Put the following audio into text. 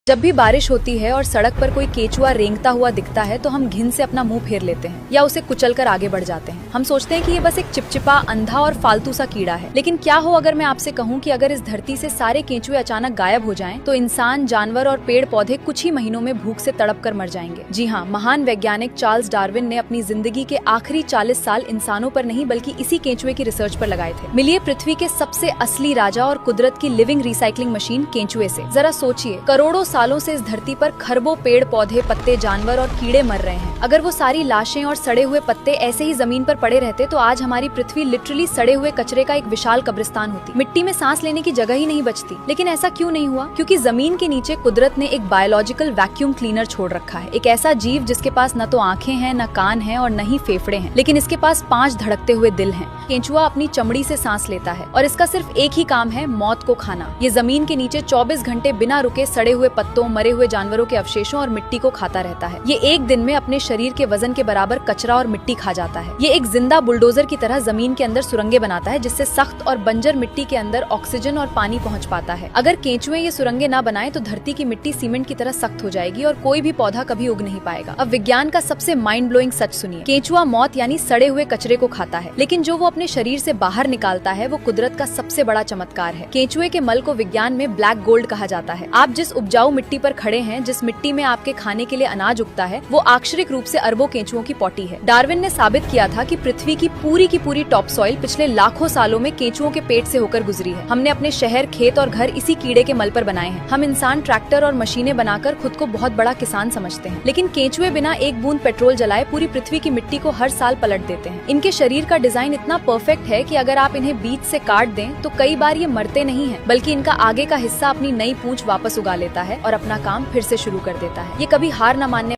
जब भी बारिश होती है और सड़क पर कोई केचुआ रेंगता हुआ दिखता है तो हम घिन से अपना मुंह फेर लेते हैं या उसे कुचलकर आगे बढ़ जाते हैं। हम सोचते हैं कि ये बस एक चिपचिपा, अंधा और फालतू सा कीड़ा है। लेकिन क्या हो अगर मैं आपसे कहूँ कि अगर इस धरती से सारे केंचुए अचानक गायब हो जाएं, तो इंसान, जानवर और पेड़ पौधे कुछ ही महीनों में भूख से तड़प कर मर जाएंगे। जी हाँ, महान वैज्ञानिक चार्ल्स डार्विन ने अपनी जिंदगी के आखिरी 40 साल इंसानों पर नहीं बल्कि इसी केंचुए की रिसर्च पर लगाए थे। मिलिए पृथ्वी के सबसे असली राजा और कुदरत की लिविंग रिसाइकलिंग मशीन केंचुए से। जरा सोचिए, करोड़ों सालों से इस धरती पर खरबों पेड़ पौधे, पत्ते, जानवर और कीड़े मर रहे हैं। अगर वो सारी लाशें और सड़े हुए पत्ते ऐसे ही जमीन पर पड़े रहते तो आज हमारी पृथ्वी लिटरली सड़े हुए कचरे का एक विशाल कब्रिस्तान होती। मिट्टी में सांस लेने की जगह ही नहीं बचती। लेकिन ऐसा क्यों नहीं हुआ? क्योंकि जमीन के नीचे कुदरत ने एक बायोलॉजिकल वैक्यूम क्लीनर छोड़ रखा है। एक ऐसा जीव जिसके पास न तो आंखें हैं, न कान है और न ही फेफड़े हैं, लेकिन इसके पास 5 धड़कते हुए दिल हैं। केंचुआ अपनी चमड़ी से सांस लेता है और इसका सिर्फ एक ही काम है, मौत को खाना। ये जमीन के नीचे 24 घंटे बिना रुके सड़े हुए पत्तों, मरे हुए जानवरों के अवशेषों और मिट्टी को खाता रहता है। ये एक दिन में अपने शरीर के वजन के बराबर कचरा और मिट्टी खा जाता है। ये एक जिंदा बुलडोजर की तरह जमीन के अंदर सुरंगें बनाता है, जिससे सख्त और बंजर मिट्टी के अंदर ऑक्सीजन और पानी पहुंच पाता है। अगर केंचुए ये सुरंगें न बनाए तो धरती की मिट्टी सीमेंट की तरह सख्त हो जाएगी और कोई भी पौधा कभी उग नहीं पाएगा। अब विज्ञान का सबसे माइंड ब्लोइंग सच सुनिए। केंचुआ मौत यानी सड़े हुए कचरे को खाता है, लेकिन जो वो अपने शरीर से बाहर निकालता है वो कुदरत का सबसे बड़ा चमत्कार है। केंचुए के मल को विज्ञान में ब्लैक गोल्ड कहा जाता है। आप जिस उपजाऊ मिट्टी पर खड़े हैं, जिस मिट्टी में आपके खाने के लिए अनाज उगता है, वो आक्षरिक रूप से अरबों केंचुओं की पॉटी है। डार्विन ने साबित किया था कि पृथ्वी की पूरी टॉप सॉइल पिछले लाखों सालों में केंचुओं के पेट से होकर गुजरी है। हमने अपने शहर, खेत और घर इसी कीड़े के मल पर बनाए हैं। हम इंसान ट्रैक्टर और मशीनें बनाकर खुद को बहुत बड़ा किसान समझते हैं, लेकिन केंचुए बिना एक बूंद पेट्रोल जलाए पूरी पृथ्वी की मिट्टी को हर साल पलट देते हैं। इनके शरीर का डिजाइन इतना परफेक्ट है कि अगर आप इन्हें बीच से काट दें तो कई बार ये मरते नहीं हैं, बल्कि इनका आगे का हिस्सा अपनी नई पूंछ वापस उगा लेता है और अपना काम फिर से शुरू कर देता है। ये कभी हार न मानने